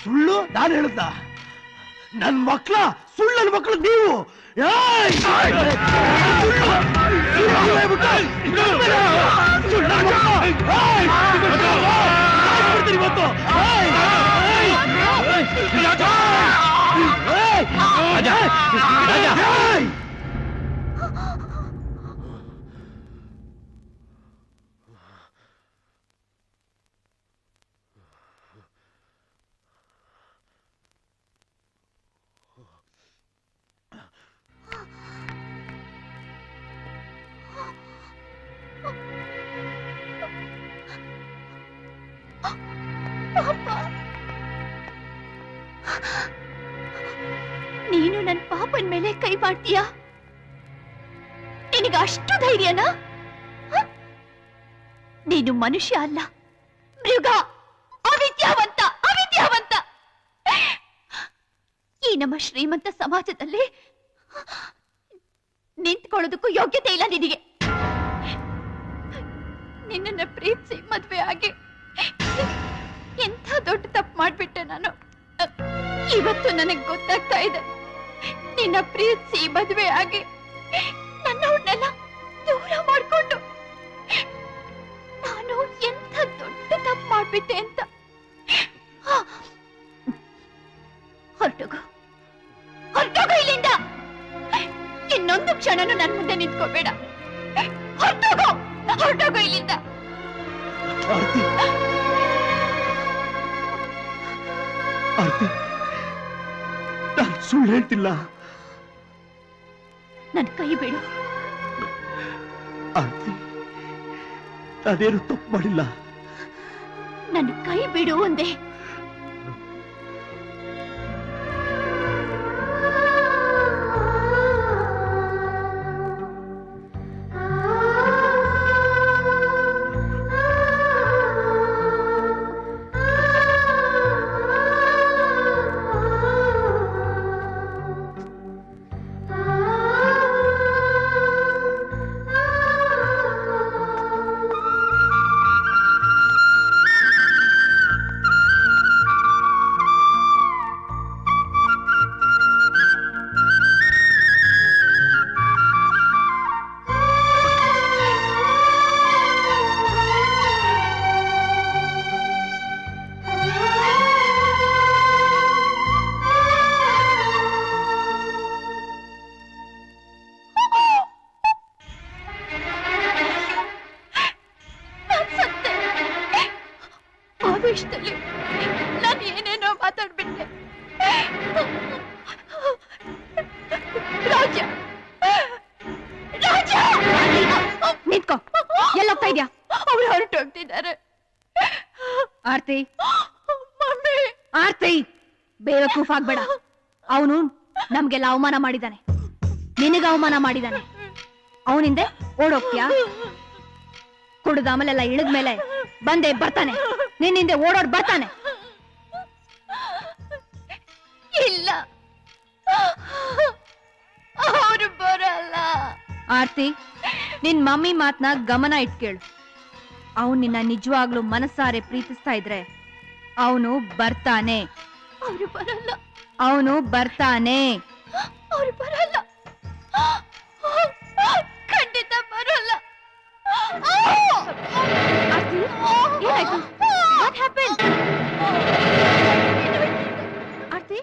ಸುಳ್ಳು ನಾನು ಹೇಳ್ದ? ನನ್ ಮಕ್ಳ ಸುಳ್ಳನ ಮಕ್ಳು ನೀವು. ನೀನು ನನ್ನ ಪಾಪನ್ ಮೇಲೆ ಕೈ ಮಾಡ್ತೀಯಾ? ನಿನಗೆ ಅಷ್ಟು ಧೈರ್ಯನಾ? ನೀನು ಮನುಷ್ಯ ಅಲ್ಲ, ಮೃಗ, ಅವಿದ್ಯಾವಂತ. ಈ ನಮ್ಮ ಶ್ರೀಮಂತ ಸಮಾಜದಲ್ಲಿ ನಿಂತ್ಕೊಳ್ಳೋದಕ್ಕೂ ಯೋಗ್ಯತೆ ಇಲ್ಲ ನಿನಗೆ. ನಿನ್ನನ್ನ ಪ್ರೀತಿಸಿ ಮದ್ವೆ ಆಗಿ ಎಂಥ ದೊಡ್ಡ ತಪ್ಪು ಮಾಡ್ಬಿಟ್ಟೆ ನಾನು. ಇವತ್ತು ನನಗೆ ಗೊತ್ತಾಗ್ತಾ ಇದೆ, ನಿನ್ನ ಪ್ರೀತಿಸಿ ಮದುವೆ ಆಗಿ ನನ್ನವ್ರನ್ನೆಲ್ಲ ದೂರ ಮಾಡ್ಕೊಂಡು ನಾನು ಎಂಥ ದೊಡ್ಡ ತಪ್ಪು ಮಾಡ್ಬಿಟ್ಟೆ ಅಂತ. ಹೊರಟೋಗು ಇಲ್ಲಿಂದ. ಇನ್ನೊಂದು ಕ್ಷಣನೂ ನನ್ನ ಮುಂದೆ ನಿಂತ್ಕೋಬೇಡ. ಹೊರಟೋಗು ಇಲ್ಲಿಂದ. ನಾನು ಸುಳ್ಳು ಹೇಳ್ತಿಲ್ಲ. ನನ್ನ ಕೈ ಬಿಡು. ಆರ್ತಿ, ನಾನೇನು ತಪ್ಪು ಮಾಡಿಲ್ಲ. ನನ್ನ ಕೈ ಬಿಡು ಒಂದೇ. ಪ್ರೂಫ್ ಆಗ್ಬೇಡ. ಅವನು ನಮ್ಗೆಲ್ಲ ಅವಮಾನ ಮಾಡಿದಾನೆ, ನಿನಗ ಅವಮಾನ ಮಾಡಿದಾನೆ. ಅವನಿಂದೆ ಓಡೋಗ್ತೀಯಾ? ಕುಡ್ದ ಆಮೇಲೆಲ್ಲ ಇಳಿದ್ಮೇಲೆ ಬಂದೆ ಬರ್ತಾನೆ, ನಿನ್ನಿಂದೆ ಓಡೋಡ್ ಬರ್ತಾನೆ. ಇಲ್ಲ, ಅವ್ರು ಬರಲ್ಲ. ಆರ್ತಿ, ನಿನ್ ಮಮ್ಮಿ ಮಾತ್ನ ಗಮನ ಇಟ್ಕೇಳು. ಅವನ್ ನಿನ್ನ ನಿಜವಾಗ್ಲೂ ಮನಸ್ಸಾರೆ ಪ್ರೀತಿಸ್ತಾ ಇದ್ರೆ ಅವನು ಬರ್ತಾನೆ. ಅವ್ರು ಬರಲ್ಲ. ಅವನು ಬರ್ತಾನೆ. ಅವ್ರು ಬರಲ್ಲ, ಖಂಡಿತ ಬರಲ್ಲ. ಆರ್ತಿ, ಏನಾಯ್ತು? What happen? ಆರ್ತಿ,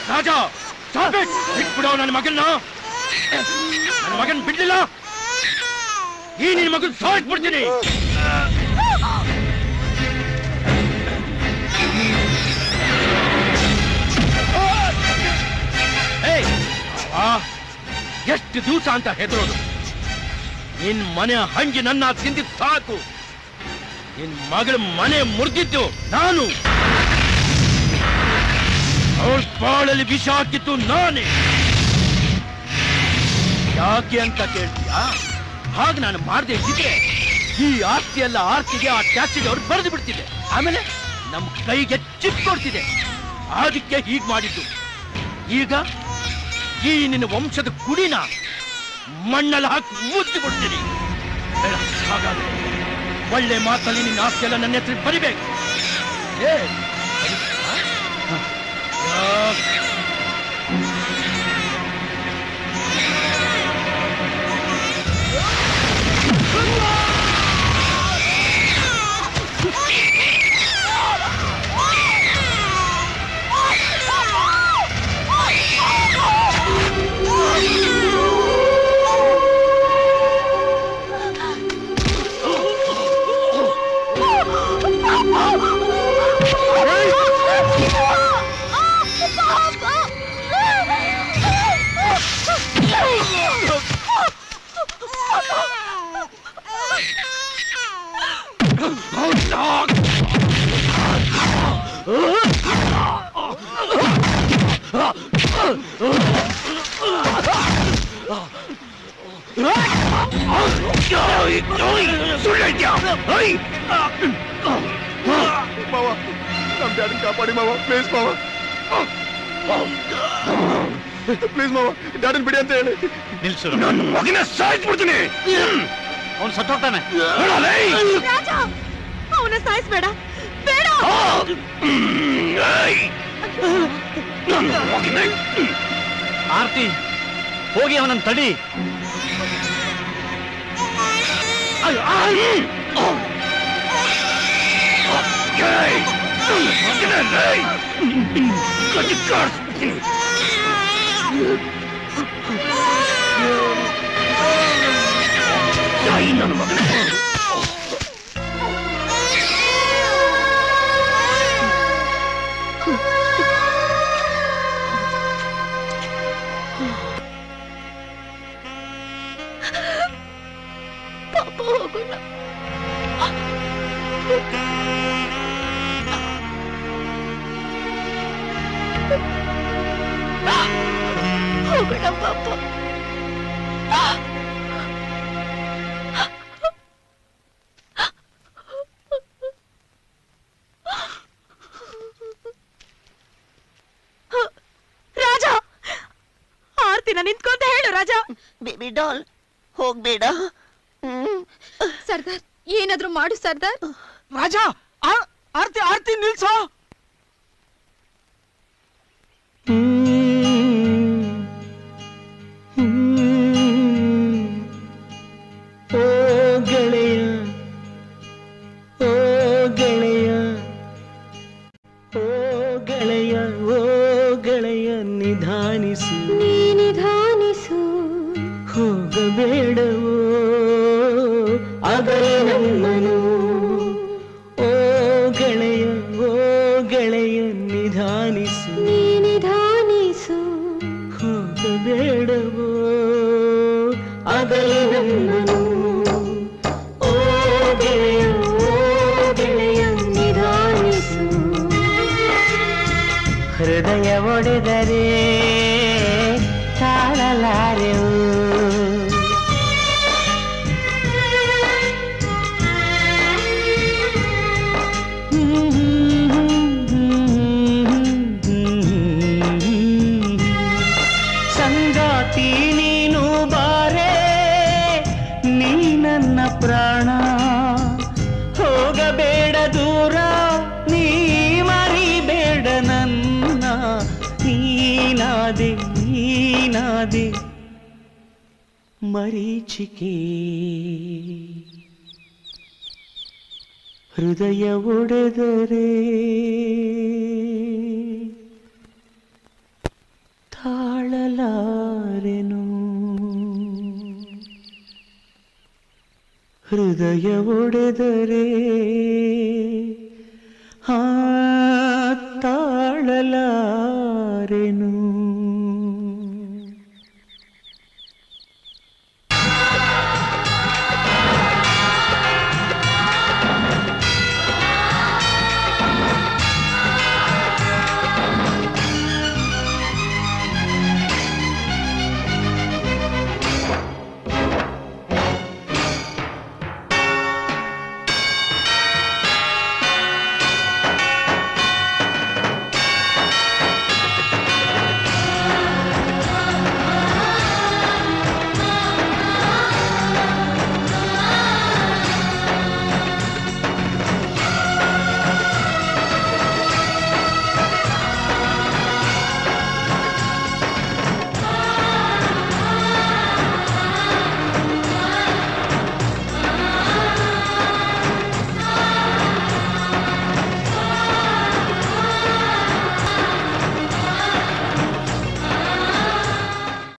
ರಾಜ ಬಿಟ್ಬಿಡೋ ನನ್ನ ಮಗನ್ನ. ನನ್ನ ಮಗನ್ ಬಿಡ್ಲಿಲ್ಲ ಈ ನಿನ್ನ ಮಗನ್ ಸಾಯಿಸ್ಬಿಡ್ತೀನಿ. ಎಷ್ಟು ದಿವಸ ಅಂತ ಹೆದರೋದು? ನಿನ್ ಮನೆ ಹಂಗೆ ನನ್ನ ತಿಂದಿದ್ ಸಾಕು. ನಿನ್ ಮಗಳ ಮನೆ ಮುರಿದಿದ್ದು ನಾನು, ಅವಳ ಬಾಳಲ್ಲಿ ವಿಷ ಹಾಕಿತ್ತು ನಾನೇ. ಯಾಕೆ ಅಂತ ಕೇಳ್ತೀಯಾ? ಹಾಗೆ ನಾನು ಮಾಡದೆ ಇದ್ದಿದ್ರೆ ಈ ಆಸ್ತಿ ಎಲ್ಲ ಆರ್ತಿಗೆ ಆ ಟ್ಯಾಕ್ಸಿಗೆ ಅವ್ರು ಬರೆದು ಬಿಡ್ತಿದ್ದೆ. ಆಮೇಲೆ ನಮ್ ಕೈಗೆ ಚಿಪ್ ಕೊಡ್ತಿದೆ. ಅದಕ್ಕೆ ಹೀಗ್ ಮಾಡಿದ್ದು. ಈಗ ಈ ನಿನ್ನ ವಂಶದ ಕುಡಿನ ಮಣ್ಣಲ್ಲಿ ಹಾಕಿ ಮುಚ್ಚಿ ಕೊಡ್ತೀನಿ. ಹಾಗಾದ್ರೆ ಒಳ್ಳೆ ಮಾತಲ್ಲಿ ನಿನ್ನ ಆಸ್ತಿ ಎಲ್ಲ ನನ್ನ ಹೆಸರು ಬರಿಬೇಕು. ಮಾವ, ನಮ್ ಡ್ಯಾಡಿನ ಕಾಪಾಡಿ ಮಾವ, ಪ್ಲೀಸ್ ಮಾವ, ಪ್ಲೀಸ್ ಮಾವ, ಡ್ಯಾಡಿನ ಬಿಡಿ ಅಂತ ಹೇಳಿ. ನಿಲ್ಸು, ನನ್ನ ಮಗನ ಸಾಯಿಸ್ಬಿಡ್ತೀನಿ. ಅವನು ಸತ್ತೋಗ್ತಾನೆ. ಅವನ ಸಾಯಿಸ್ಬೇಡ, ಬೇಡ. ಆರ್ತಿ, ಹೋಗಿ ಅವನನ್ನು ತಡಿ. ನನ್ನ ಮಗನ ಪಾಪ ಹೋಗೋಣ. ಹೋಗೋಣ ಪಾಪ. ರಾಜ, ಆರ್ತಿನ ನಿಂತ್ಕೊಂತ ಹೇಳು ರಾಜ. ಬೇಬಿ ಡಾಲ್, ಹೋಗ್ಬೇಡ. ಸರ್ದಾರ್, ಏನಾದ್ರೂ ಮಾಡು ಸರ್ದಾರ್. ರಾಜ, ಆರ್ತಿ ಆರ್ತಿ ನಿಲ್ಸೋ. ಓ ಗೆಳೆಯ, ಓ ಗೆಳೆಯ, ಓ ಗೆಳೆಯ, ಓ ಗೆಳೆಯ, ನಿಧಾನಿಸು, ನಿಧಾನಿಸು, ಹೋಗಬೇಡವೋ ಅಗಲ ನಮ್ಮನು. ಓ ಗೆಳೆಯ, ಓ ಗೆಳೆಯ, ನಿಧಾನಿಸು, ನಿಧಾನಿಸು, ಹೋಗಬೇಡವೋ ಅಗಲ ನಮ್ಮನು. ಓ ಗೆಳೆಯ, ಓ ಗೆಳೆಯ, ನಿಧಾನಿಸು. ಹೃದಯ ಒಡೆದರೆ ತಾಳಲಾರೆವು, ಸಂಗಾತಿ ನೀನು ಬಾರೆ, ನೀ ನನ್ನ ಪ್ರಾಣ. ಹೋಗಬೇಡ ದೂರ, ನೀ ಮರಿಬೇಡ ನನ್ನ. ನೀನಾದೆ, ನೀನಾದೆ ಮರೀಚಿಕೆ. ಹೃದಯ ಒಡೆದರೆ ಹೃದಯ ಒಡೆದರೆ ತಾಳಲಾರೆನು